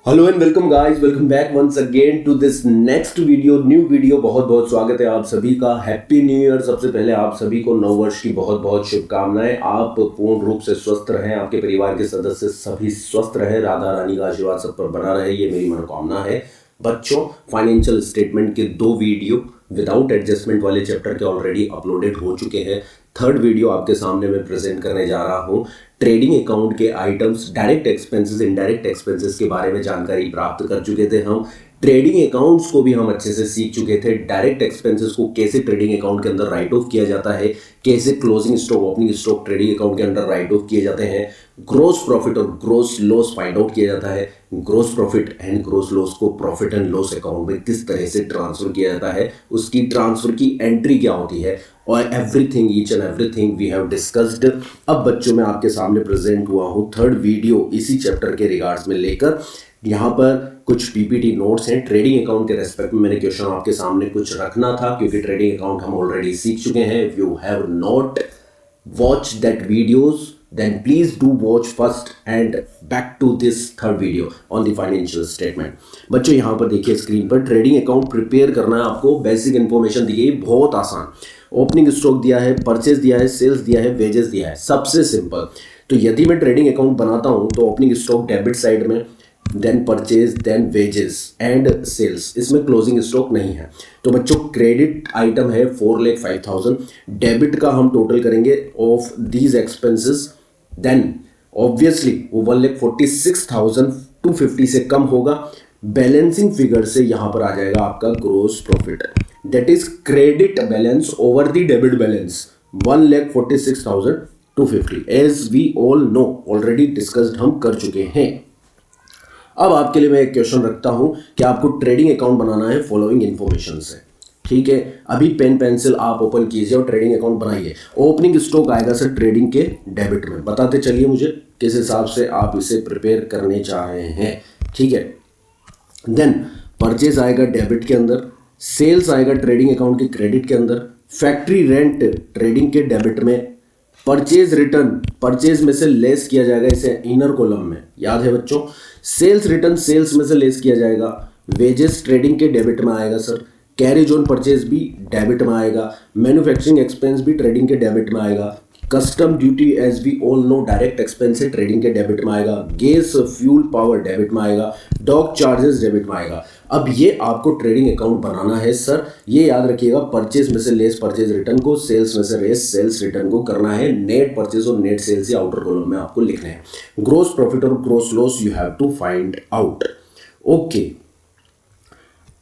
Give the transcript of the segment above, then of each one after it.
Hello and welcome guys, welcome back once again to this next video, new video. बहुत बहुत स्वागत है आप सभी का। Happy new year. सबसे पहले आप सभी को नव वर्ष की बहुत बहुत शुभकामनाएं। आप पूर्ण रूप से स्वस्थ रहें, आपके परिवार के सदस्य सभी स्वस्थ रहे, राधा रानी का आशीर्वाद सब पर बना रहे, ये मेरी मनोकामना है। बच्चों, फाइनेंशियल स्टेटमेंट के 2 वीडियो विदाउट एडजस्टमेंट वाले चैप्टर के ऑलरेडी अपलोडेड हो चुके हैं। थर्ड वीडियो आपके सामने मैं प्रेजेंट करने जा रहा हूँ। ट्रेडिंग अकाउंट के items, direct expenses, indirect expenses के बारे में जानकारी प्राप्त कर चुके थे हम। ट्रेडिंग अकाउंट्स को भी हम अच्छे से सीख चुके थे। डायरेक्ट एक्सपेंसेस को कैसे ट्रेडिंग अकाउंट के अंदर राइट ऑफ किया जाता है, कैसे closing stock, opening stock trading account के अंदर राइट ऑफ किए जाते हैं। ग्रोस प्रॉफिट और ग्रोस लॉस फाइंड आउट किया जाता है। Gross profit and gross loss को प्रॉफिट एंड लॉस अकाउंट में किस तरह से ट्रांसफर किया जाता है, उसकी ट्रांसफर की एंट्री क्या होती है, और everything, each and everything we have discussed. अब बच्चों मैं आपके सामने प्रेजेंट हुआ हूँ थर्ड वीडियो इसी चैप्टर के रिगार्ड्स में लेकर। यहाँ पर कुछ पीपीटी नोट्स हैं। ट्रेडिंग अकाउंट के रेस्पेक्ट में मैंने क्वेश्चन आपके सामने कुछ रखना था, क्योंकि ट्रेडिंग अकाउंट हम ऑलरेडी सीख चुके हैं। If you have not watch that videos, then please do watch first and back to this third video on the financial statement। बच्चों यहाँ पर देखिए स्क्रीन पर ट्रेडिंग अकाउंट प्रिपेयर करना है आपको। बेसिक इन्फॉर्मेशन दी गई, बहुत आसान। ओपनिंग स्टॉक दिया है, परचेज दिया है, सेल्स दिया है, वेजेस दिया है, सबसे सिंपल। तो यदि मैं ट्रेडिंग अकाउंट बनाता हूँ तो ओपनिंग स्टॉक डेबिट साइड में, then purchase, then wages and sales, इसमें क्लोजिंग स्टॉक नहीं है। तो बच्चों क्रेडिट आइटम है 4,05,000। डेबिट का हम टोटल करेंगे of these expenses, then obviously वो 1,46,250 से कम होगा। बैलेंसिंग फिगर से यहां पर आ जाएगा आपका gross profit, that is credit balance over the debit balance 1,46,250। As we all know, already discussed हम कर चुके हैं। अब आपके लिए मैं एक क्वेश्चन रखता हूं कि आपको ट्रेडिंग अकाउंट बनाना है फॉलोइंग इंफॉर्मेशन से। ठीक है, अभी पेन पेंसिल आप ओपन कीजिए और ट्रेडिंग अकाउंट बनाइए। ओपनिंग स्टॉक आएगा सर ट्रेडिंग के डेबिट में। बताते चलिए मुझे किस हिसाब से आप इसे प्रिपेयर करने चाह रहे हैं। ठीक है, देन परचेज आएगा डेबिट के अंदर, सेल्स आएगा ट्रेडिंग अकाउंट के क्रेडिट के अंदर, फैक्ट्री रेंट ट्रेडिंग के डेबिट में, परचेज रिटर्न परचेज में से लेस किया जाएगा, इसे इनर कॉलम में याद है बच्चों। सेल्स रिटर्न सेल्स में से लेस किया जाएगा। वेजेस ट्रेडिंग के डेबिट में आएगा सर। कैरेज ऑन परचेज भी डेबिट में आएगा। मैन्युफैक्चरिंग एक्सपेंस भी ट्रेडिंग के डेबिट में आएगा। Custom duty as we all know direct expense है, ट्रेडिंग के डेबिट में आएगा। गैस फ्यूल पावर डेबिट में आएगा। डॉक चार्जेस डेबिट में आएगा। अब ये आपको ट्रेडिंग अकाउंट बनाना है सर। ये याद रखिएगा, परचेज में से लेस परचेज रिटर्न को, सेल्स में से लेस सेल्स रिटर्न को करना है। नेट परचेज और नेट सेल्स या आउटर कॉलम में आपको लिखने हैं। ग्रोस प्रॉफिट और gross loss you have to find out. Okay,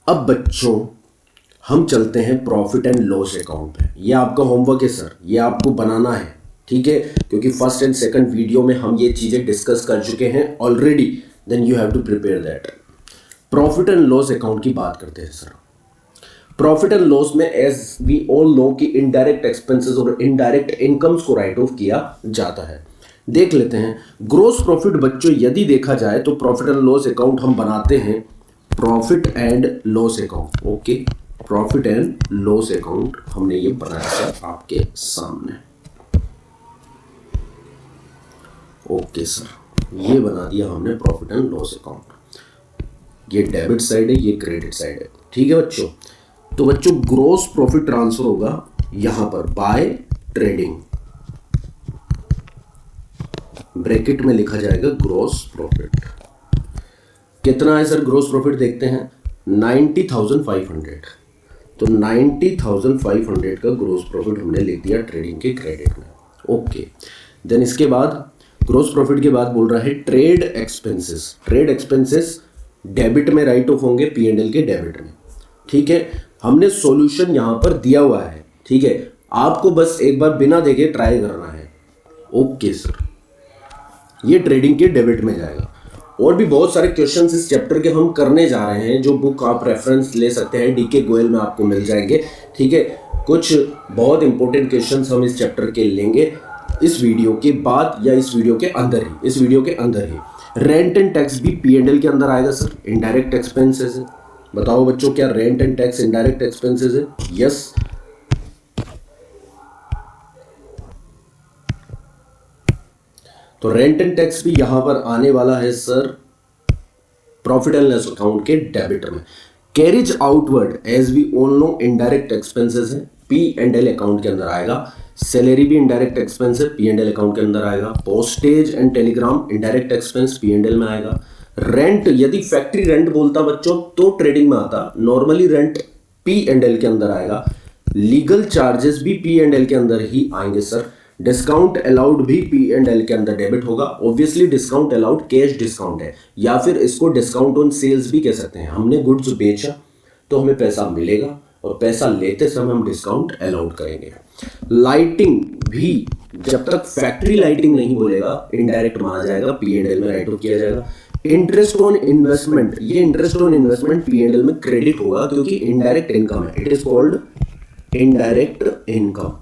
अब बच्चों हम चलते हैं प्रॉफिट एंड लॉस अकाउंट पे। ये आपका होमवर्क है सर, ये आपको बनाना है। ठीक है, क्योंकि फर्स्ट एंड सेकंड वीडियो में हम ये चीजें डिस्कस कर चुके हैं already. Then you have to prepare that. Profit and loss account की बात करते हैं सर। प्रॉफिट एंड लॉस में एज वी ऑल नो कि इनडायरेक्ट एक्सपेंसेस और इनडायरेक्ट इनकम्स को राइट ऑफ किया जाता है। देख लेते हैं ग्रोस प्रॉफिट। बच्चों यदि देखा जाए तो प्रॉफिट एंड लॉस अकाउंट हम बनाते हैं profit and loss account. Okay, profit and loss account हमने ये बनाया सर आपके सामने। ओके सर, ये बना दिया हमने प्रॉफिट एंड लॉस अकाउंट। ये डेबिट साइड है, ये क्रेडिट साइड है। ठीक है बच्चों, तो बच्चों ग्रोस प्रॉफिट ट्रांसफर होगा यहां पर बाय ट्रेडिंग, ब्रैकेट में लिखा जाएगा ग्रोस प्रॉफिट। कितना है सर ग्रोस प्रॉफिट, देखते हैं 90,500। तो 90,500 का ग्रोस प्रॉफिट हमने लिख दिया ट्रेडिंग के क्रेडिट में। ओके, देन इसके बाद ग्रोस प्रॉफिट के बाद बोल रहा है trade expenses. Trade expenses debit में राइट ऑफ होंगे, पी&एल के डेबिट में। ठीक है, हमने सॉल्यूशन यहां पर दिया हुआ है। ठीक है, आपको बस एक बार बिना देखे ट्राई करना है। ओके सर, ये ट्रेडिंग के डेबिट में जाएगा। और भी बहुत सारे क्वेश्चंस इस चैप्टर के हम करने जा रहे हैं, जो बुक आप रेफरेंस ले सकते हैं, डीके गोयल में आपको मिल जाएंगे। ठीक है, कुछ बहुत इंपॉर्टेंट क्वेश्चंस हम इस चैप्टर के लेंगे इस वीडियो के बाद या इस वीडियो के अंदर ही, इस वीडियो के अंदर ही। रेंट एंड टैक्स भी पी&एल के अंदर आएगा सर, इनडायरेक्ट एक्सपेंसेस है। बताओ बच्चों, क्या rent and tax indirect expenses है? यस। तो रेंट एंड टैक्स भी यहां पर आने वाला है sir profit and loss account के डेबिट में। Carriage outward as we all know indirect expenses है, पी एंड एल अकाउंट के अंदर आएगा। सैलरी भी इनडायरेक्ट एक्सपेंस है, पी एंड एल अकाउंट के अंदर आएगा। Postage and telegram indirect expense, P and L में आएगा। रेंट, यदि फैक्ट्री रेंट बोलता बच्चों तो ट्रेडिंग में आता, normally rent P and L के अंदर आएगा। लीगल चार्जेस भी पी एंड एल के अंदर ही आएंगे सर। डिस्काउंट अलाउड भी पी एंड एल के अंदर डेबिट होगा। Obviously discount allowed cash discount है, या फिर इसको डिस्काउंट ऑन सेल्स भी कह सकते हैं। हमने गुड्स बेचा तो हमें पैसा मिलेगा, और पैसा लेते समय हम डिस्काउंट अलाउड करेंगे। लाइटिंग भी जब तक फैक्ट्री लाइटिंग नहीं बोलेगा इनडायरेक्ट माना जाएगा, पी एंड एल में राइट ऑफ किया जाएगा। इंटरेस्ट ऑन इन्वेस्टमेंट, ये interest on investment P and L में क्रेडिट होगा क्योंकि इनडायरेक्ट इनकम है, it is called indirect income.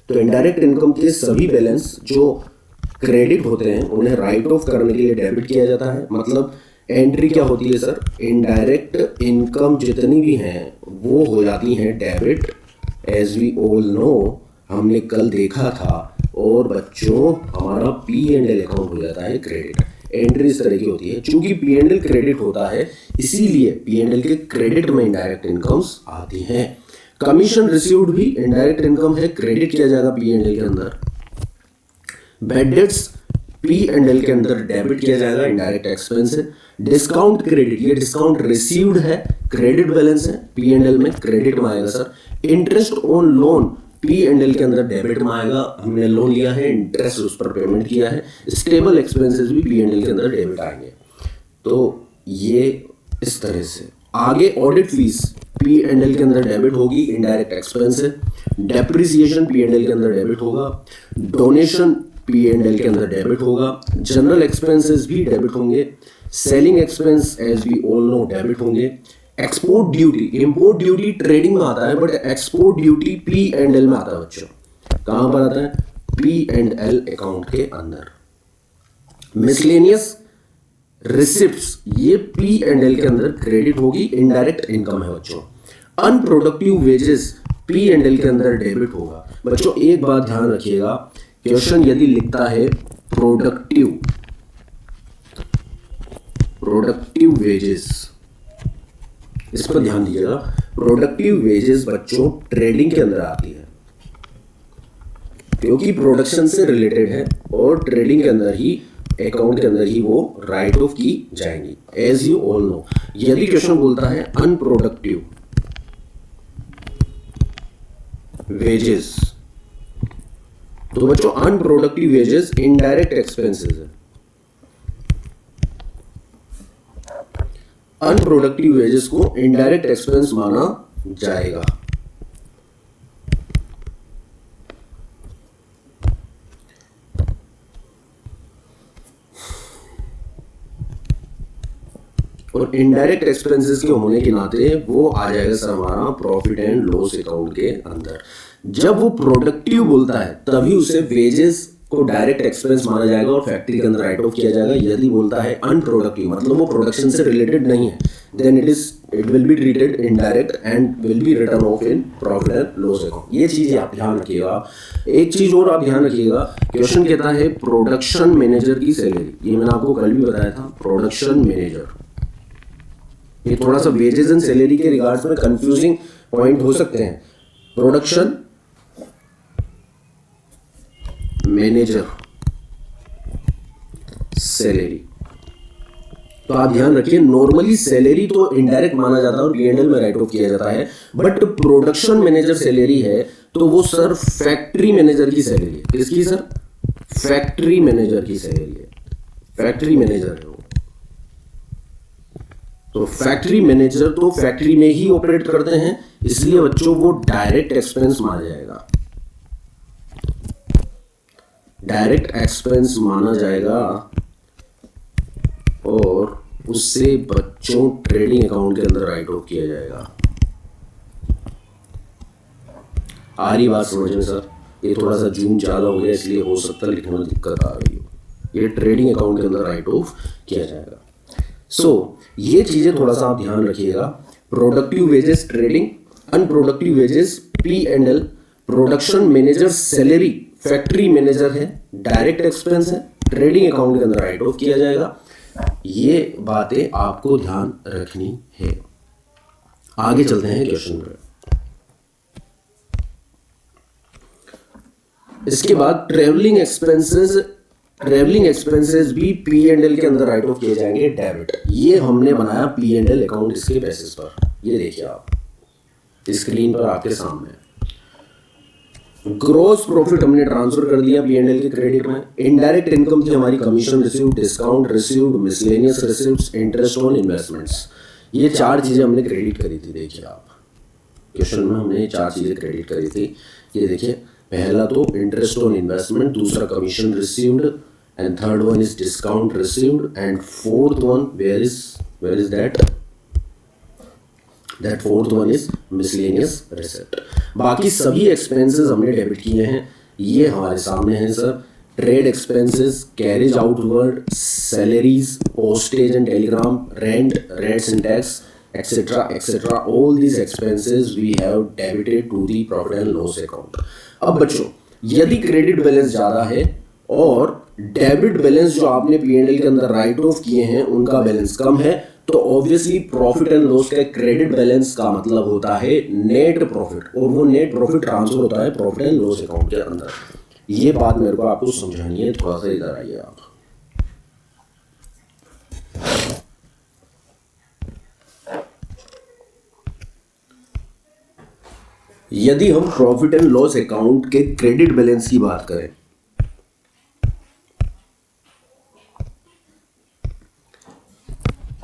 तो इनडायरेक्ट इनकम के सभी बैलेंस जो क्रेडिट होते हैं उन्हें राइट ऑफ करने के लिए डेबिट किया जाता है। मतलब एंट्री क्या होती है सर, इनडायरेक्ट इनकम जितनी भी हैं वो हो जाती हैं debit, as we all know, हमने कल देखा था। और बच्चों हमारा पी एंड एल अकाउंट हो जाता है क्रेडिट। एंट्री इस तरह की होती है, चूंकि पी एंड एल क्रेडिट होता है इसीलिए पी एंड एल के क्रेडिट में इनडायरेक्ट इनकम्स आती हैं। कमीशन रिसीव्ड भी इनडायरेक्ट इनकम है, क्रेडिट किया जाएगा पी एंड एल के अंदर। Bad debts P and L के अंदर डेबिट किया जाएगा, इनडायरेक्ट एक्सपेंस है। डिस्काउंट क्रेडिट, ये डिस्काउंट रिसीव्ड है, क्रेडिट बैलेंस है, पी एंड एल में क्रेडिट में आएगा sir. Interest on loan P and L के अंदर डेबिट में आएगा, हमने लोन लिया है, इंटरेस्ट उस पर पेमेंट किया है। स्टेबल एक्सपेंसेस भी पी एंड एल के अंदर डेबिट आएंगे। तो ये इस तरह से आगे audit fees P and L के अंदर डेबिट होगी, इनडायरेक्ट एक्सपेंस है। डेप्रिसिएशन पी एंड एल के अंदर डेबिट होगा। डोनेशन पी एंड एल के अंदर डेबिट होगा। जनरल एक्सपेंसेस भी डेबिट होंगे। Selling expense as we all know debit होंगे। Export duty, import duty trading में आता है, but export duty P and L में आता है बच्चों। कहां पर आता है, पी एंड एल अकाउंट के अंदर। मिसलेनियस रिसिप्ट्स, ये पी एंड एल के अंदर क्रेडिट होगी, इनडायरेक्ट इनकम है बच्चों। Unproductive wages P and L के अंदर डेबिट होगा। बच्चों एक बात ध्यान रखिएगा, क्वेश्चन यदि लिखता है प्रोडक्टिव वेजेस, इस पर ध्यान दीजिएगा। प्रोडक्टिव वेजेस बच्चों ट्रेडिंग के अंदर आती है क्योंकि प्रोडक्शन से रिलेटेड है, और ट्रेडिंग के अंदर ही, अकाउंट के अंदर ही वो राइट ऑफ की जाएंगी, एज यू ऑल नो। यदि क्वेश्चन बोलता है अनप्रोडक्टिव वेजेस, तो बच्चों अनप्रोडक्टिव वेजेस इनडायरेक्ट एक्सपेंसेस है। अनप्रोडक्टिव वेजेस को इनडायरेक्ट एक्सपेंस माना जाएगा। और इनडायरेक्ट एक्सपेंसेस के होने के नाते वो आ जाएगा सर हमारा प्रॉफिट एंड लॉस अकाउंट के अंदर। जब वो प्रोडक्टिव बोलता है तभी उसे वेजेस को डायरेक्ट एक्सपेंस माना जाएगा और फैक्ट्री के अंदर राइट ऑफ किया जाएगा। यदि बोलता है अनप्रोडक्टिव, मतलब वो प्रोडक्शन से रिलेटेड नहीं है, then it will be treated indirect and will be return off in profit and loss account. ये चीज आप ध्यान रखिएगा। एक चीज और आप ध्यान रखिएगा, क्वेश्चन कहता है प्रोडक्शन मैनेजर की सैलरी। ये मैंने आपको कल भी बताया था, प्रोडक्शन मैनेजर। ये थोड़ा सा वेजेस एंड सैलरी के रिगार्ड्स में कंफ्यूजिंग पॉइंट हो सकते हैं। प्रोडक्शन मैनेजर सैलरी, तो आप ध्यान रखिए, नॉर्मली सैलरी तो इनडायरेक्ट माना जाता है और पी&एल में राइट ऑफ किया जाता है, बट प्रोडक्शन मैनेजर सैलरी है तो वो सर फैक्ट्री मैनेजर की सैलरी है। किसकी सर? फैक्ट्री मैनेजर की सैलरी है। फैक्ट्री मैनेजर है वो। तो फैक्ट्री मैनेजर तो फैक्ट्री में ही ऑपरेट करते हैं, इसलिए बच्चों वो डायरेक्ट एक्सपेंस माना जाएगा। डायरेक्ट एक्सपेंस माना जाएगा और उससे बच्चों ट्रेडिंग अकाउंट के अंदर राइट ऑफ किया जाएगा। आ रही बात समझ में सर? ये थोड़ा सा जूम ज्यादा हो गया इसलिए हो सकता है लिखने में दिक्कत आ रही हो। ये ट्रेडिंग अकाउंट के अंदर राइट ऑफ किया जाएगा। ये चीजें थोड़ा सा आप ध्यान रखिएगा। Productive wages trading, unproductive wages P&L, production manager salary factory manager है, डायरेक्ट एक्सपेंस है, ट्रेडिंग अकाउंट के अंदर राइट ऑफ किया जाएगा। ये बातें आपको ध्यान रखनी है। आगे चलते हैं क्वेश्चन पर। इसके बाद ट्रेवलिंग एक्सपेंसेस भी पी एंड एल के अंदर राइट ऑफ किए जाएंगे डेबिट। ये हमने बनाया पी एंड एल अकाउंट इसके बेसिस पर। ये देखिए आप स्क्रीन पर आपके सामने ग्रॉस प्रॉफिट हमने ट्रांसफर कर दिया पी एंड एल के क्रेडिट में। इनडायरेक्ट इनकम थी हमारी commission received, discount received, miscellaneous receiveds, interest on investments. ये चार चीजें हमने क्रेडिट करी थी। देखिए आप क्वेश्चन में हमने चार चीजें क्रेडिट करी थी। ये देखिए, पहला तो इंटरेस्ट ऑन इन्वेस्टमेंट, दूसरा commission received, and third one is discount received, and fourth one where is that fourth one is miscellaneous receipt. बाकी सभी एक्सपेंसेस हमने डेबिट किए हैं। ये हमारे सामने हैं sir. Trade expenses, carriage outward, salaries, postage and Telegram, rent, rents and tax, etc. all these expenses we have debited to the profit and loss account। अब बच्चों, यदि क्रेडिट बैलेंस ज्यादा है और डेबिट बैलेंस जो आपने पी&एल के अंदर राइट ऑफ किए हैं उनका बैलेंस कम है, तो ऑब्वियसली प्रॉफिट एंड लॉस का क्रेडिट बैलेंस का मतलब होता है नेट प्रॉफिट, और वो नेट प्रॉफिट ट्रांसफर होता है प्रॉफिट एंड लॉस अकाउंट के अंदर। ये बात मेरे को आपको समझानी है। थोड़ा सा इधर आइए आप। यदि हम प्रॉफिट एंड लॉस अकाउंट के क्रेडिट बैलेंस की बात करें,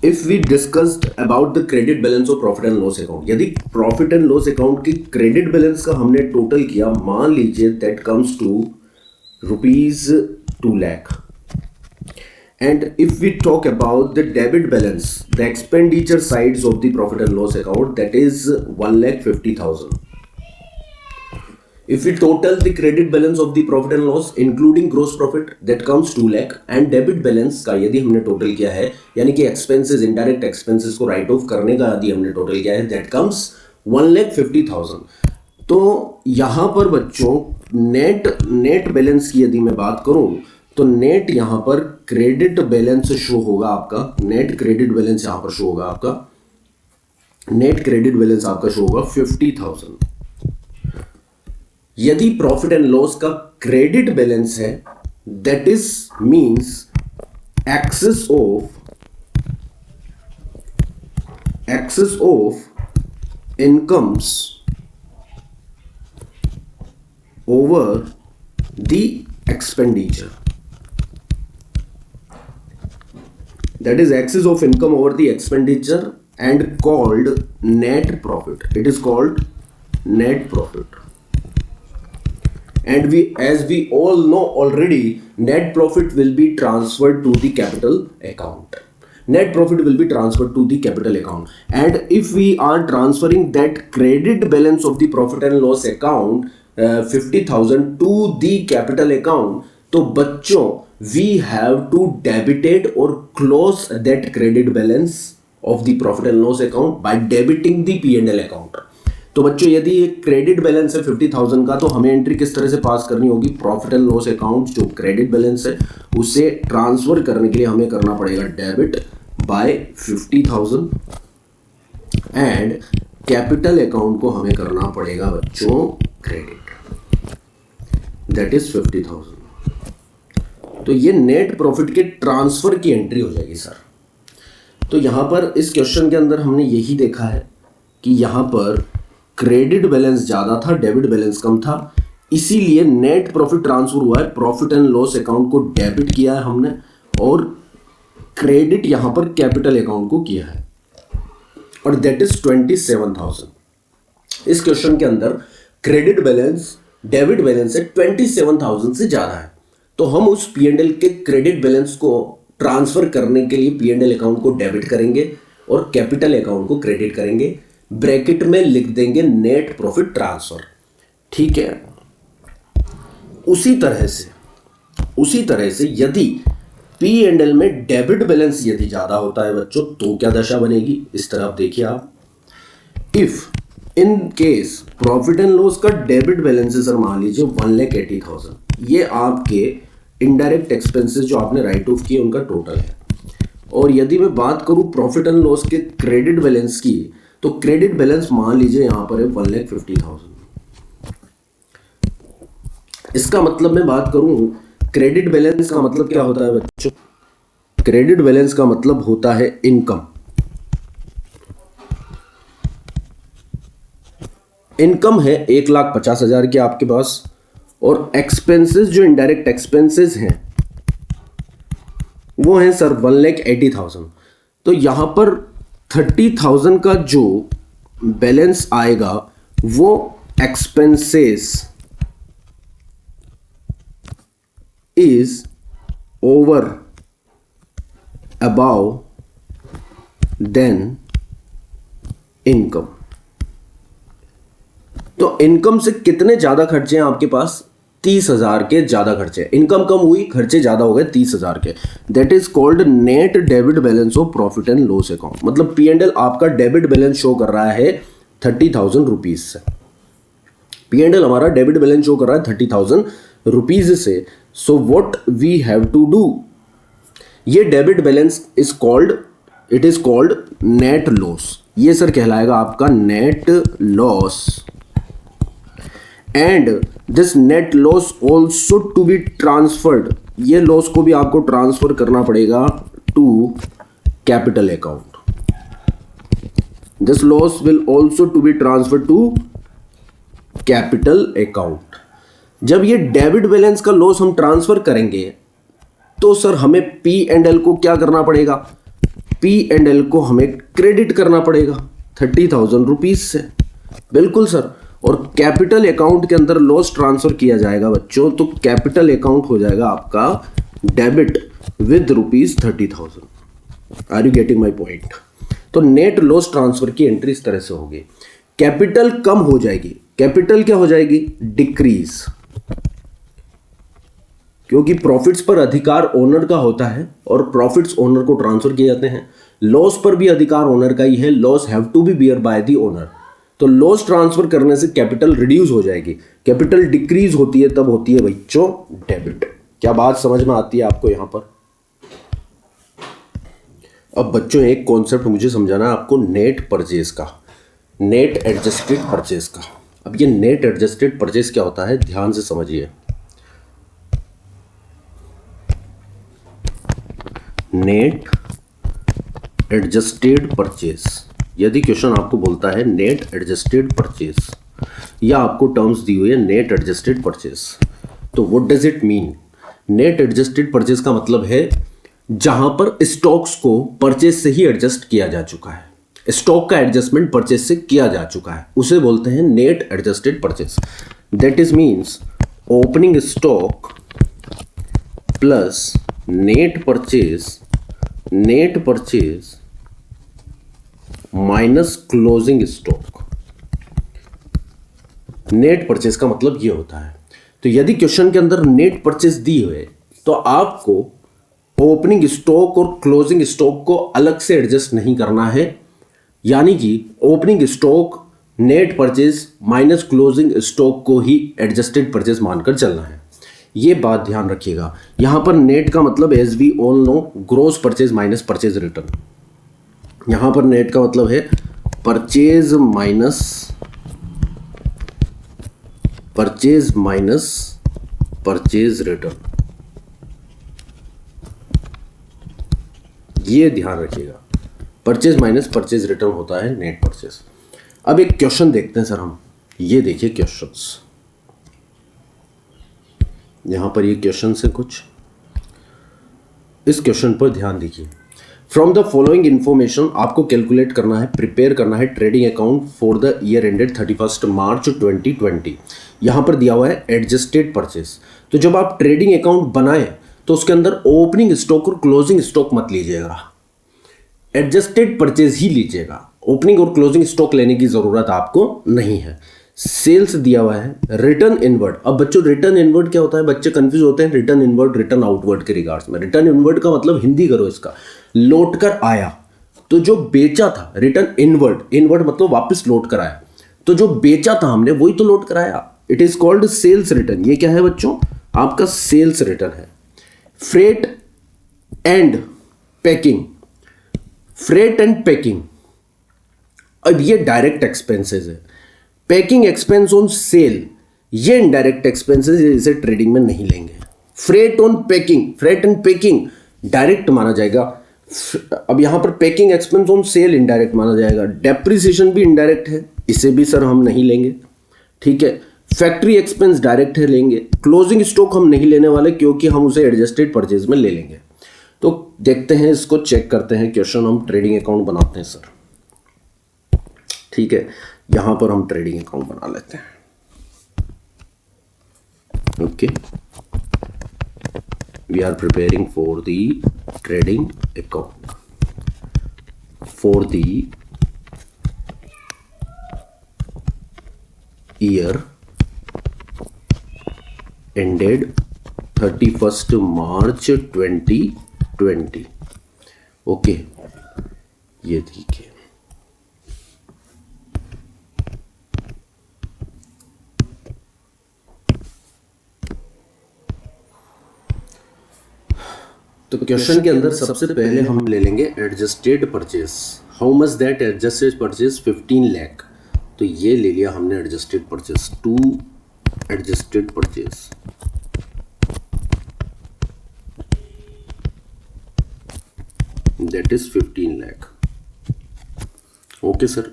if we discussed about the credit balance of profit and loss account, यदि प्रॉफिट एंड लॉस अकाउंट के क्रेडिट बैलेंस का हमने टोटल किया, मान लीजिए that comes to ₹2 lakh, and if we talk about the debit balance, the expenditure sides of the profit and loss account, that is 1,50,000. If we total the credit balance of the profit and loss including gross profit, that comes 2 lakh, and debit balance का यदि हमने total किया है, यानी कि expenses, indirect expenses को write of करने का यदि हमने टोटल किया है, that comes 1,50,000। तो यहाँ पर बच्चों नेट बैलेंस की यदि मैं बात करूं तो नेट यहाँ पर क्रेडिट बैलेंस शो होगा आपका, नेट क्रेडिट बैलेंस यहाँ पर शो होगा आपका, नेट क्रेडिट बैलेंस आपका शो होगा 50,000। यदि प्रॉफिट एंड लॉस का क्रेडिट बैलेंस है, that is means excess of incomes over the expenditure, that is excess of income over the expenditure and called net profit. It is called net profit. And as we all know already, net profit will be transferred to the capital account. Net profit will be transferred to the capital account. And if we are transferring that credit balance of the profit and loss account 50,000 to the capital account, तो बच्चों we have to debited or close that credit balance of the profit and loss account by debiting the P&L account। तो बच्चों यदि ये credit balance है 50,000 का, तो हमें एंट्री किस तरह से पास करनी होगी? प्रॉफिट एंड लॉस अकाउंट जो क्रेडिट बैलेंस है उसे ट्रांसफर करने के लिए हमें करना पड़ेगा debit bye 50,000, and capital account को हमें करना पड़ेगा बच्चों क्रेडिट, दैट इज 50,000। तो ये नेट प्रॉफिट के ट्रांसफर की एंट्री हो जाएगी सर। तो यहां पर इस क्वेश्चन के अंदर हमने यही देखा है कि यहां पर क्रेडिट बैलेंस ज्यादा था, डेबिट बैलेंस कम था, इसीलिए नेट प्रॉफिट ट्रांसफर हुआ है, प्रॉफिट एंड लॉस अकाउंट को डेबिट किया है हमने, और क्रेडिट यहां पर कैपिटल अकाउंट को किया है, और दैट इज 27,000। इस क्वेश्चन के अंदर क्रेडिट बैलेंस डेबिट बैलेंस से 27,000 से ज्यादा है, तो हम उस P&L के क्रेडिट बैलेंस को ट्रांसफर करने के लिए P&L अकाउंट को डेबिट करेंगे और कैपिटल अकाउंट को क्रेडिट करेंगे, ब्रैकेट में लिख देंगे नेट प्रॉफिट ट्रांसफर। ठीक है। उसी तरह से यदि P&L में डेबिट बैलेंस यदि ज्यादा होता है बच्चों, तो क्या दशा बनेगी? इस तरफ देखिए आप। If in case profit and loss का डेबिट बैलेंस है सर, मान लीजिए 1,80,000, ये आपके इनडायरेक्ट एक्सपेंसेस जो आपने राइट ऑफ किए उनका टोटल है, और यदि मैं बात करूं प्रॉफिट एंड लॉस के क्रेडिट बैलेंस की, तो क्रेडिट बैलेंस मान लीजिए यहां पर है 1,50,000। इसका मतलब मैं बात करूं क्रेडिट बैलेंस का मतलब क्या होता है बच्चों? क्रेडिट बैलेंस का मतलब होता है इनकम। इनकम है 1,50,000 की आपके पास, और एक्सपेंसेस जो इनडायरेक्ट एक्सपेंसेस हैं वो है सर 1,80,000। तो यहां पर 30,000 का जो बैलेंस आएगा वो expenses is over about then income. तो इनकम से कितने ज्यादा खर्चे हैं आपके पास? 30,000 के ज्यादा खर्चे। इनकम कम हुई, खर्चे ज्यादा हो गए 30,000 के। That is called net debit balance of profit and loss account. मतलब P&L आपका डेबिट बैलेंस शो कर रहा है 30,000 रुपीज से। P&L हमारा डेबिट बैलेंस शो कर रहा है 30,000 रुपीज से। So what we have to do, ये debit balance is called, it is called net loss. ये सर कहलाएगा आपका net loss. And this net loss also to be transferred, ये लॉस को भी आपको ट्रांसफर करना पड़ेगा to capital account. This loss will also to be transferred to capital account. जब ये डेबिट बैलेंस का लॉस हम ट्रांसफर करेंगे तो सर हमें P&L को क्या करना पड़ेगा? P&L को हमें क्रेडिट करना पड़ेगा 30,000 रुपीज से। बिल्कुल सर। और कैपिटल अकाउंट के अंदर लॉस ट्रांसफर किया जाएगा बच्चों, तो कैपिटल अकाउंट हो जाएगा आपका debit with ₹30,000। Are you getting my point? तो नेट लॉस ट्रांसफर की एंट्री इस तरह से होगी। कैपिटल कम हो जाएगी, कैपिटल क्या हो जाएगी? डिक्रीज, क्योंकि प्रॉफिट्स पर अधिकार ओनर का होता है और प्रॉफिट्स ओनर को ट्रांसफर किए जाते हैं। लॉस पर भी अधिकार ओनर का ही है, loss have to be bear by the owner. तो लॉस ट्रांसफर करने से कैपिटल रिड्यूस हो जाएगी। कैपिटल डिक्रीज होती है तब होती है बच्चों डेबिट। क्या बात समझ में आती है आपको यहां पर? अब बच्चों एक कॉन्सेप्ट मुझे समझाना है आपको नेट परचेज का, नेट एडजस्टेड परचेज का। अब ये नेट एडजस्टेड परचेज क्या होता है, ध्यान से समझिए। नेट एडजस्टेड परचेज, यदि क्वेश्चन आपको बोलता है नेट एडजस्टेड परचेज या आपको टर्म्स दी हुई है नेट एडजस्टेड परचेज, तो what does it mean? Net adjusted purchase का मतलब है जहां पर स्टॉक्स को परचेज से ही एडजस्ट किया जा चुका है, स्टॉक का एडजस्टमेंट परचेज से किया जा चुका है, उसे बोलते हैं net adjusted purchase. That is means opening stock plus net purchase minus closing stock. Net purchase का मतलब ये होता है। तो यदि क्वेश्चन के अंदर नेट परचेज दी हुए तो आपको ओपनिंग स्टॉक और क्लोजिंग स्टॉक को अलग से एडजस्ट नहीं करना है, यानी कि opening stock net purchase minus closing stock को ही एडजस्टेड परचेज मानकर चलना है। ये बात ध्यान रखिएगा। यहां पर नेट का मतलब as we all know gross purchase minus purchase return. यहां पर नेट का मतलब है परचेज माइनस परचेज रिटर्न। ये ध्यान रखिएगा, परचेज माइनस परचेज रिटर्न होता है नेट परचेज। अब एक क्वेश्चन देखते हैं सर हम। ये देखिए क्वेश्चंस, यहां पर ये क्वेश्चन है कुछ, इस क्वेश्चन पर ध्यान दीजिए। फ्रॉम द फॉलोइंग इंफॉर्मेशन आपको कैलकुलेट करना है, प्रिपेयर करना है trading account for the year ended 31 मार्च 2020। यहां पर दिया हुआ है एडजस्टेड परचेज। तो जब आप ट्रेडिंग अकाउंट बनाएं तो उसके अंदर ओपनिंग स्टॉक और क्लोजिंग स्टॉक मत लीजिएगा, एडजस्टेड परचेज ही लीजिएगा। ओपनिंग और क्लोजिंग स्टॉक लेने की जरूरत आपको नहीं है। सेल्स दिया हुआ है, रिटर्न इनवर्ड। अब बच्चों रिटर्न इनवर्ड क्या होता है? बच्चे कंफ्यूज होते हैं रिटर्न इनवर्ड रिटर्न आउटवर्ड के रिगार्ड्स में। रिटर्न इनवर्ड का मतलब हिंदी करो इसका, लौट कर आया। तो जो बेचा था रिटर्न इनवर्ड, इनवर्ड मतलब वापस लौट कर आया, तो जो बेचा था हमने वही तो लौट कर आया। It is called sales return. ये क्या है बच्चों? आपका सेल्स रिटर्न है। Freight and packing, freight and packing, अब ये डायरेक्ट एक्सपेंसेस है। पैकिंग एक्सपेंस ऑन सेल, ये इनडायरेक्ट एक्सपेंसेस, इसे ट्रेडिंग में नहीं लेंगे। Freight on packing, freight and packing direct माना जाएगा। अब यहां पर packing expense on sale indirect माना जाएगा। डेप्रिसिएशन भी इनडायरेक्ट है, इसे भी सर हम नहीं लेंगे, ठीक है। फैक्ट्री एक्सपेंस डायरेक्ट है, लेंगे। क्लोजिंग स्टॉक हम नहीं लेने वाले क्योंकि हम उसे एडजस्टेड परचेज में ले लेंगे। तो देखते हैं, इसको चेक करते हैं। क्वेश्चन हम ट्रेडिंग अकाउंट बनाते हैं सर, ठीक है। यहां पर हम ट्रेडिंग अकाउंट बना लेते हैं, okay. We are preparing for the trading account for the year ended 31st March 2020, okay. ये ठीक है। तो क्वेश्चन के अंदर सबसे पहले हम ले लेंगे adjusted purchase. How much that adjusted purchase? 15 lakh. तो ये ले लिया हमने adjusted purchase, to adjusted purchase, that is 15 lakh, okay sir.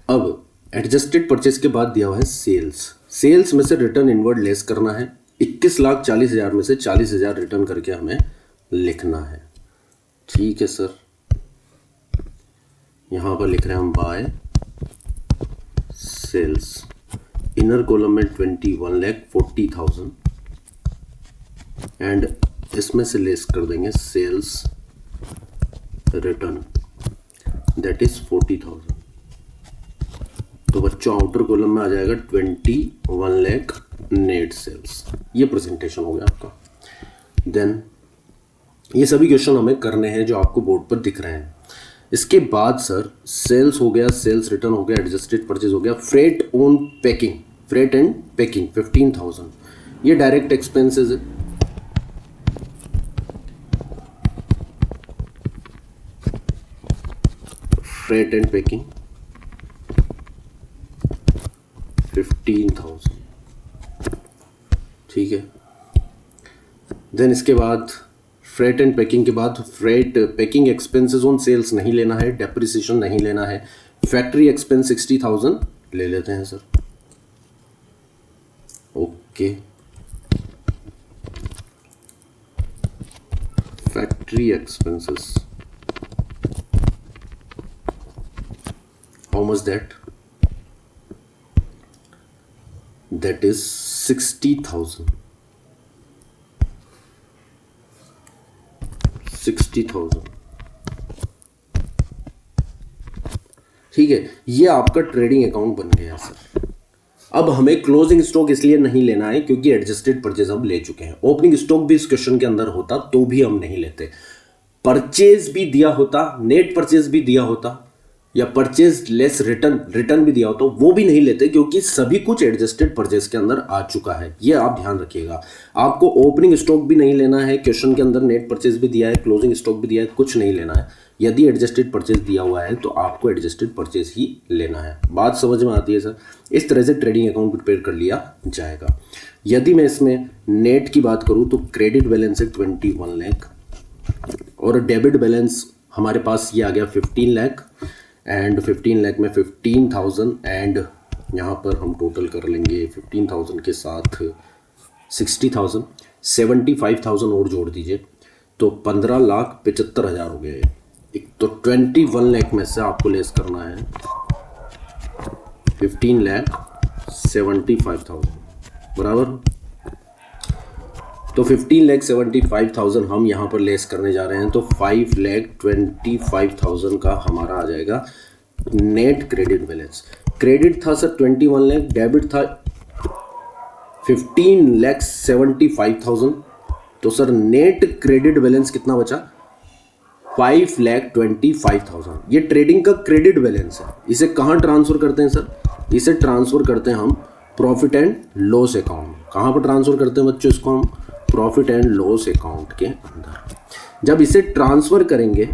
अब एडजस्टेड परचेज के बाद दिया हुआ है सेल्स। सेल्स में से रिटर्न इनवर्ड लेस करना है। 21,40,000 में से 40,000 रिटर्न करके हमें लिखना है, ठीक है सर। यहां पर लिख रहे हैं हम बाय सेल्स। इनर कॉलम में 21,40,000 एंड इसमें से लेस कर देंगे सेल्स रिटर्न, दैट इज 40,000। तो बच्चों आउटर कॉलम में आ जाएगा 21 लाख नेट सेल्स। ये प्रेजेंटेशन हो गया आपका। देन ये सभी क्वेश्चन हमें करने हैं जो आपको बोर्ड पर दिख रहे हैं। इसके बाद सर सेल्स हो गया, सेल्स रिटर्न हो गया, एडजस्टेड परचेज हो गया। Freight on packing, freight and packing 15,000, ये डायरेक्ट एक्सपेंसेस है। फ्रेट एंड पैकिंग 15,000, ठीक है। देन इसके बाद फ्रेट एंड पैकिंग के बाद freight packing expenses on sales नहीं लेना है, डेप्रिसिएशन नहीं लेना है। फैक्ट्री एक्सपेंस 60,000 ले लेते हैं sir, okay. Factory expenses, how much that? That is 60,000, 60,000, ठीक है। ये आपका ट्रेडिंग अकाउंट बन गया सर। अब हमें क्लोजिंग स्टॉक इसलिए नहीं लेना है क्योंकि एडजस्टेड परचेज हम ले चुके हैं। ओपनिंग स्टॉक भी इस क्वेश्चन के अंदर होता तो भी हम नहीं लेते। परचेज भी दिया होता, नेट परचेज भी दिया होता, या परचेज लेस रिटर्न भी दिया होता, वो भी नहीं लेते क्योंकि सभी कुछ एडजस्टेड परचेज के अंदर आ चुका है। ये आप ध्यान रखिएगा। आपको ओपनिंग स्टॉक भी नहीं लेना है, क्वेश्चन के अंदर नेट परचेज भी दिया है, क्लोजिंग स्टॉक भी दिया है, कुछ नहीं लेना है। यदि एडजस्टेड परचेज दिया हुआ है तो आपको एडजस्टेड परचेज ही लेना है। बात समझ में आती है सर? इस तरह से ट्रेडिंग अकाउंट प्रिपेयर कर लिया जाएगा। यदि मैं इसमें नेट की बात करूं तो क्रेडिट बैलेंस है 21 लाख और डेबिट बैलेंस हमारे पास ये आ गया 15 लाख एंड 15 लाख में 15,000 एंड यहाँ पर हम टोटल कर लेंगे 15,000 के साथ 60,000, 75,000 और जोड़ दीजिए तो 15,75,000 हो गए। एक तो 21 लाख में से आपको लेस करना है 15,75,000 बराबर। तो 15,75,000 हम यहाँ पर लेस करने जा रहे हैं तो 5,25,000 का हमारा आ जाएगा नेट क्रेडिट बैलेंस। क्रेडिट था सर 21 लाख, डेबिट था 15,75,000, तो सर नेट क्रेडिट बैलेंस कितना बचा? 5,25,000। ये ट्रेडिंग का क्रेडिट बैलेंस है। इसे कहाँ ट्रांसफर करते हैं सर? इसे ट्रांसफर करते हैं हम प्रॉफिट एंड लॉस अकाउंट। कहाँ पर ट्रांसफर करते हैं बच्चों इसको? हम प्रॉफिट एंड लॉस अकाउंट के अंदर। जब इसे ट्रांसफर करेंगे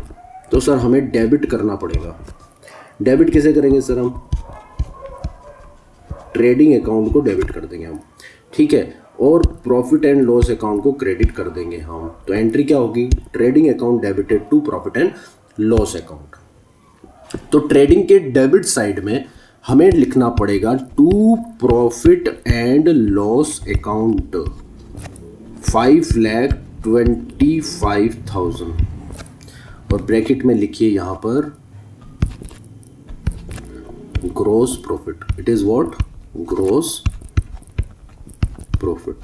तो सर हमें डेबिट करना पड़ेगा। डेबिट कैसे करेंगे सर? हम ट्रेडिंग अकाउंट को डेबिट कर देंगे हम, ठीक है, और प्रॉफिट एंड लॉस अकाउंट को क्रेडिट कर देंगे हम। तो एंट्री क्या होगी? Trading account debited to profit and loss account. तो ट्रेडिंग के डेबिट साइड में हमें लिखना पड़ेगा to profit and loss account 5,25,000 और ब्रैकेट में लिखिए यहां पर gross profit. It is what? Gross profit.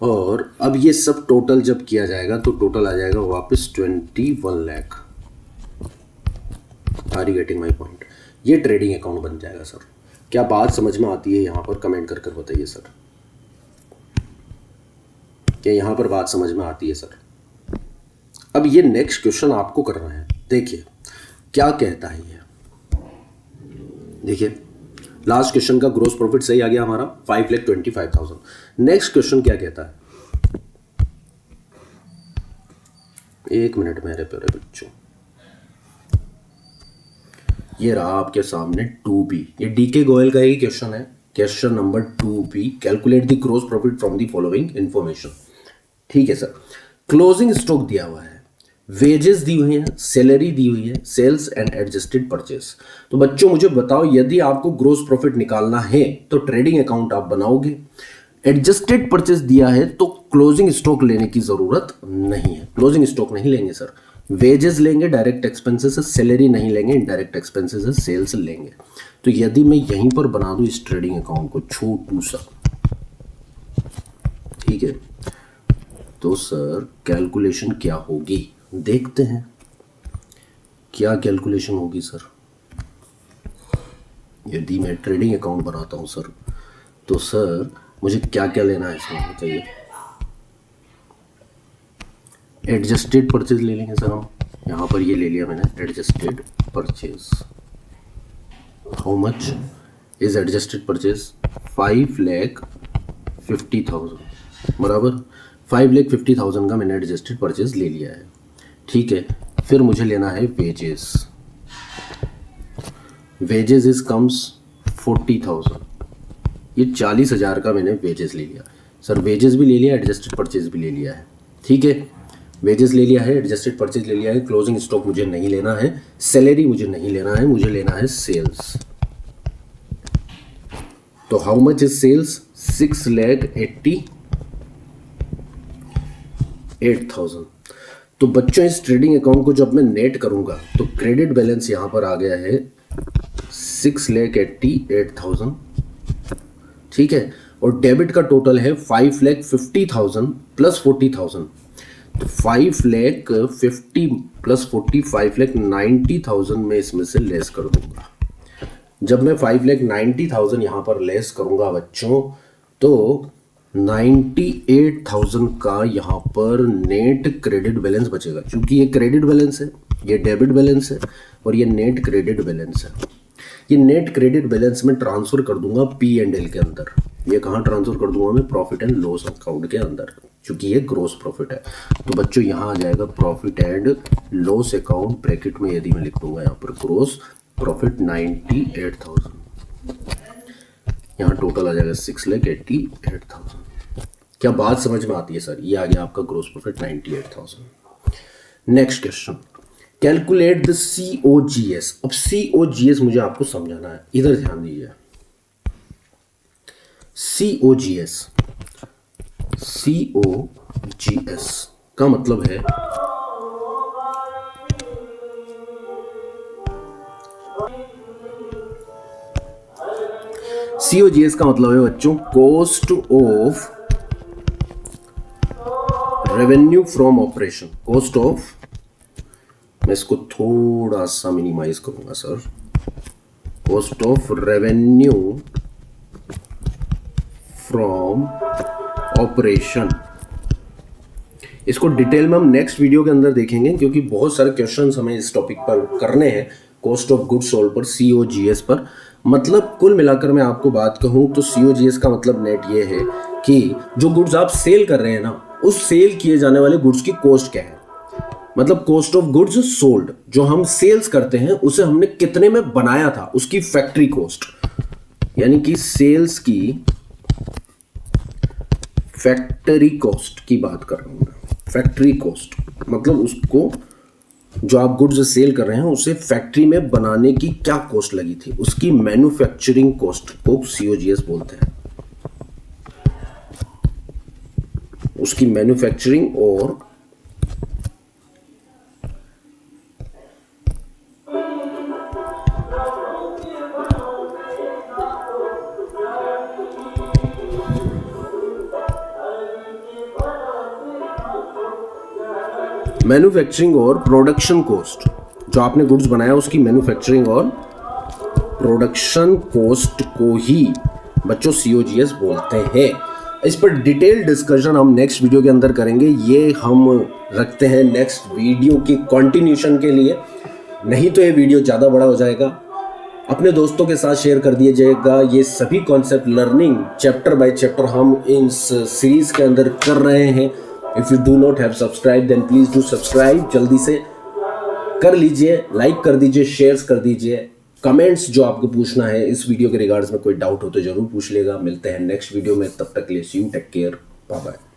और अब ये सब टोटल जब किया जाएगा तो टोटल आ जाएगा वापस 21 lakh. Are you getting my point? ये ट्रेडिंग अकाउंट बन जाएगा सर। क्या बात समझ में आती है? यहां पर कमेंट कर बताइए सर, क्या यहां पर बात समझ में आती है सर? अब ये नेक्स्ट क्वेश्चन आपको करना है। देखिए क्या कहता है ये, देखिए लास्ट क्वेश्चन का ग्रोस प्रॉफिट सही आ गया हमारा 5,25,000। नेक्स्ट क्वेश्चन क्या कहता है? एक मिनट मेरे प्यारे बच्चों, ये रहा आपके सामने 2B। ये डीके गोयल का ही क्वेश्चन है, question number 2B। Calculate the gross profit from the following information. ठीक है सर, क्लोजिंग स्टॉक दिया हुआ है, वेजेस दी हुई है, सैलरी दी हुई है, सेल्स एंड एडजस्टेड परचेस। तो बच्चों मुझे बताओ, यदि आपको ग्रोस प्रॉफिट निकालना है तो ट्रेडिंग अकाउंट आप बनाओगे। एडजस्टेड परचेस दिया है तो क्लोजिंग स्टॉक लेने की जरूरत नहीं है, क्लोजिंग स्टॉक नहीं लेंगे सर। वेजेस लेंगे, डायरेक्ट एक्सपेंसेस है, सैलरी नहीं लेंगे, इनडायरेक्ट एक्सपेंसेस है, सेल्स लेंगे। तो यदि मैं यहीं पर बना दूं इस ट्रेडिंग अकाउंट को छोटू सा, ठीक है, तो सर कैलकुलेशन क्या होगी देखते हैं। क्या कैलकुलेशन होगी सर? यदि मैं ट्रेडिंग अकाउंट बनाता हूं सर, तो सर मुझे क्या क्या लेना है इसमें बताइए। एडजस्टेड परचेज ले लेंगे सर हम, यहां पर ये ले लिया मैंने adjusted purchase. How much is adjusted purchase? 5,50,000 बराबर। 5,50,000 का मैंने एडजस्टेड परचेज ले लिया है, ठीक है। फिर मुझे लेना है वेजेस। Wages is comes 40,000। ये 40,000 का मैंने वेजेस ले लिया सर। वेजेस भी ले लिया, एडजस्टेड परचेज भी ले लिया है, ठीक है। वेजेस ले लिया है, एडजस्टेड परचेज ले लिया है, क्लोजिंग स्टॉक मुझे नहीं लेना है, सैलरी मुझे नहीं लेना है, मुझे लेना है सेल्स। तो हाउ मच इज सेल्स? 6,88,000। तो बच्चों इस ट्रेडिंग अकाउंट को जब मैं नेट करूंगा तो क्रेडिट बैलेंस यहां पर आ गया है 6,88,000, ठीक है। और डेबिट का टोटल है 5,50,000 प्लस 40,000। तो 5,50,000 प्लस 40, 5,90,000 में इसमें से लेस कर दूंगा। जब मैं 5,90,000 यहां पर लेस करूंगा बच्चों, तो 98,000 का यहाँ पर नेट क्रेडिट बैलेंस बचेगा। क्योंकि ये क्रेडिट बैलेंस है, ये डेबिट बैलेंस है और ये नेट क्रेडिट बैलेंस है। ये नेट क्रेडिट बैलेंस में ट्रांसफर कर दूंगा P&L के अंदर। ये कहाँ ट्रांसफर कर दूंगा मैं? प्रॉफिट एंड लॉस अकाउंट के अंदर, क्योंकि ये ग्रोस प्रॉफिट है। तो बच्चों यहाँ आ जाएगा profit and loss account, bracket में यदि मैं लिख दूंगा यहाँ पर ग्रोस प्रॉफिट 98,000, यहाँ टोटल आ जाएगा 6,88,000। क्या बात समझ में आती है सर? ये आ गया आपका gross profit 98,000। Next question, calculate the COGS। अब COGS मुझे आपको समझाना है, इधर ध्यान दीजिए। COGS का मतलब है COGS का मतलब है बच्चों cost of revenue from operation. Cost of, मैं इसको थोड़ा सा मिनिमाइज करूंगा sir, cost of revenue from operation. इसको डिटेल में हम नेक्स्ट वीडियो के अंदर देखेंगे, क्योंकि बहुत सारे क्वेश्चंस हमें इस टॉपिक पर करने हैं, कॉस्ट ऑफ गुड्स सोल्ड पर, COGS पर। मतलब कुल मिलाकर मैं आपको बात कहूं तो COGS का मतलब नेट ये है कि जो गुड्स आप सेल कर रहे हैं ना, उस सेल किए जाने वाले गुड्स की कॉस्ट क्या है। मतलब कॉस्ट ऑफ गुड्स सोल्ड, जो हम सेल्स करते हैं उसे हमने कितने में बनाया था, उसकी फैक्ट्री कॉस्ट, यानी कि सेल्स की फैक्ट्री कॉस्ट की बात कर रहा हूं मैं। फैक्ट्री कॉस्ट मतलब उसको, जो आप गुड्स सेल कर रहे हैं उसे फैक्ट्री में बनाने की क्या कॉस्ट लगी थी, उसकी मैन्युफैक्चरिंग कॉस्ट को COGS बोलते हैं। उसकी मैन्युफैक्चरिंग और मैन्युफैक्चरिंग और प्रोडक्शन कॉस्ट, जो आपने गुड्स बनाया उसकी मैन्युफैक्चरिंग और प्रोडक्शन कॉस्ट को ही बच्चों COGS बोलते हैं। इस पर डिटेल डिस्कशन हम नेक्स्ट वीडियो के अंदर करेंगे। ये हम रखते हैं नेक्स्ट वीडियो की कंटिन्यूशन के लिए, नहीं तो ये वीडियो ज़्यादा बड़ा हो जाएगा। अपने दोस्तों के साथ शेयर कर दीजिएगा। ये सभी concept learning chapter by chapter हम इस सीरीज के अंदर कर रहे हैं। If you do not have subscribe then please do subscribe, जल्दी से कर लीजिए, लाइक कर दीजिए, शेयर्स कर दीजिए। कमेंट्स जो आपको पूछना है इस वीडियो के रिगार्ड्स में कोई डाउट हो तो जरूर पूछ लेगा। मिलते हैं नेक्स्ट वीडियो में, तब तक के लिए see you, take care, bye bye.